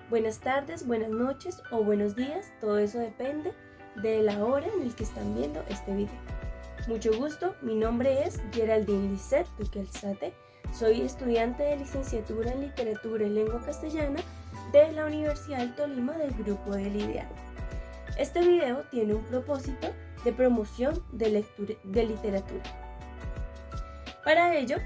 Buenas tardes, buenas noches o buenos días, todo eso depende de la hora en el que están viendo este video. Mucho gusto, mi nombre es Geraldine Lisset Duquelsate, soy estudiante de licenciatura en Literatura y Lengua Castellana de la Universidad del Tolima del grupo de Lidiano. Este video tiene un propósito de promoción de literatura. Para ello,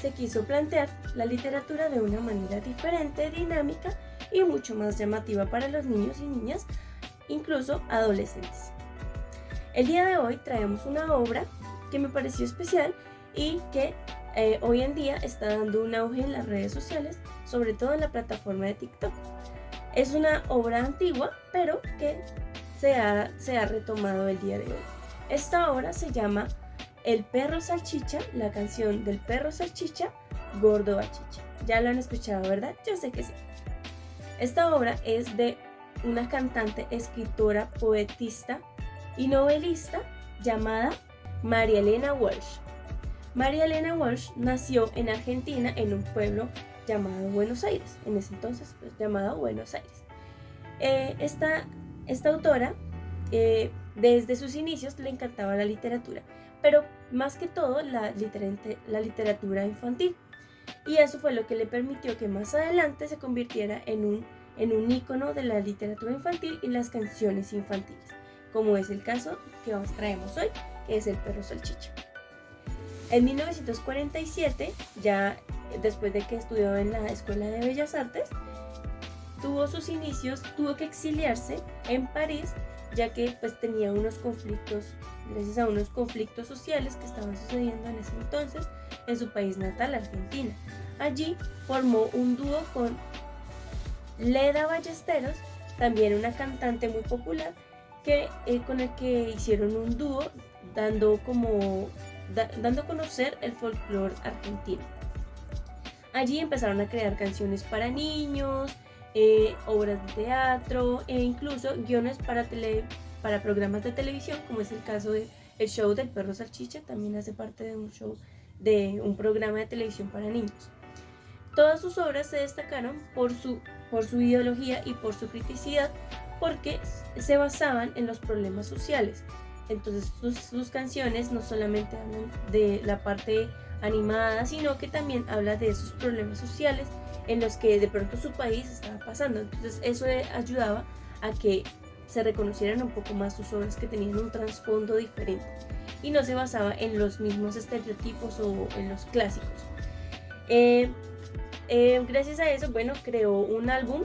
se quiso plantear la literatura de una manera diferente, dinámica y mucho más llamativa para los niños y niñas, incluso adolescentes. El día de hoy traemos una obra que me pareció especial y que hoy en día está dando un auge en las redes sociales, sobre todo en la plataforma de TikTok. Es una obra antigua, pero que se ha retomado el día de hoy. Esta obra se llama El perro salchicha, la canción del perro salchicha, gordo bachicha. Ya lo han escuchado, ¿verdad? Yo sé que sí. Esta obra es de una cantante, escritora, poetista y novelista llamada María Elena Walsh. María Elena Walsh nació en Argentina en un pueblo llamado Buenos Aires, en ese entonces llamado Buenos Aires. Esta autora, desde sus inicios le encantaba la literatura, pero más que todo la literatura infantil. Y eso fue lo que le permitió que más adelante se convirtiera en un ícono de la literatura infantil y las canciones infantiles, como es el caso que os traemos hoy, que es El perro salchicha. En 1947, ya después de que estudió en la Escuela de Bellas Artes, tuvo que exiliarse en París, ya que tenía unos conflictos, gracias a unos conflictos sociales que estaban sucediendo en ese entonces en su país natal, Argentina. Allí formó un dúo con Leda Ballesteros, también una cantante muy popular, con el que hicieron un dúo dando a conocer el folclore argentino. Allí empezaron a crear canciones para niños, obras de teatro e incluso guiones para programas de televisión, como es el caso de El show del perro salchicha, también hace parte de un programa de televisión para niños. Todas sus obras se destacaron por su ideología y por su criticidad, porque se basaban en los problemas sociales. Entonces sus canciones no solamente hablan de la parte animada, sino que también habla de esos problemas sociales en los que de pronto su país estaba pasando. Entonces eso ayudaba a que se reconocieran un poco más sus obras, que tenían un trasfondo diferente y no se basaba en los mismos estereotipos o en los clásicos. Gracias a eso, creó un álbum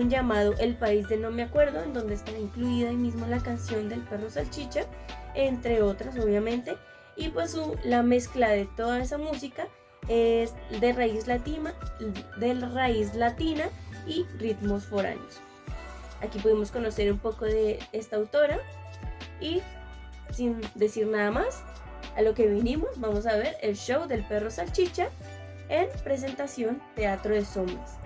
llamado El país de no me acuerdo, en donde está incluida ahí mismo la canción del perro salchicha, entre otras obviamente, y la mezcla de toda esa música es de raíz latina y ritmos foráneos. Aquí pudimos conocer un poco de esta autora y, sin decir nada más, a lo que vinimos, vamos a ver el show del perro salchicha en presentación Teatro de Sombras.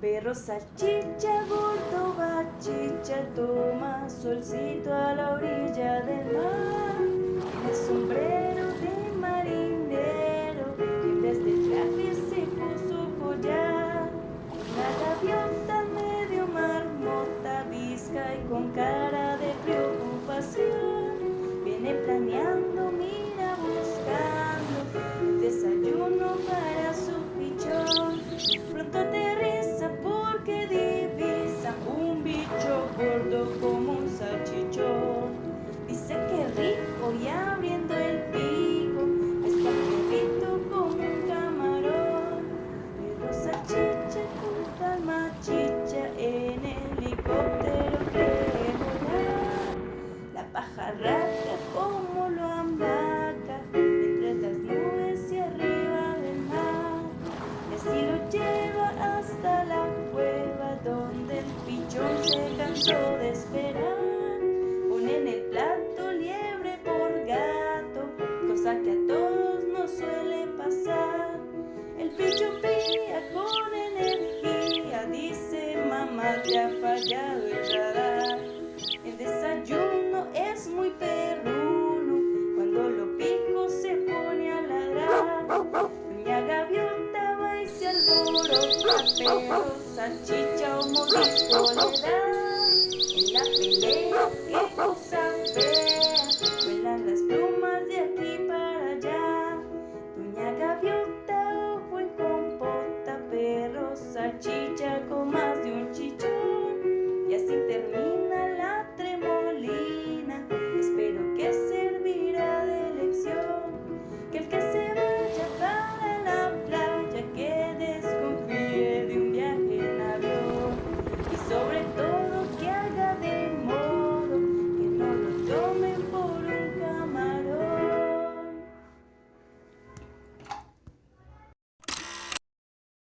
Perro salchicha, gordo bachicha, toma solcito a la orilla del mar. Tiene sombrero de marinero y en vez de traje se puso collar. Una gaviota medio marmota, visca y con cara de preocupación. Viene planeando, mira, buscando desayuno para su pichón. Pronto aterriza porque divisa un bicho gordo como un salchichón. Dice que rico y abriendo el pico está perrito como un camarón. Pero salchicha junto al machicha en helicóptero quiere volar. La pajarraca como lo ambaca entre las nubes y arriba del mar. Y así lo lleva hasta la cueva donde el pichón se cansó de esperar. Pone en el plato liebre por gato, cosa que a todos nos suele pasar. El pichón pía con energía, dice mamá, te ha fallado el radar. El desayuno es muy perruno, cuando lo pico se pone a ladrar. Doña Gaviota perro salchicha un mordisco le da.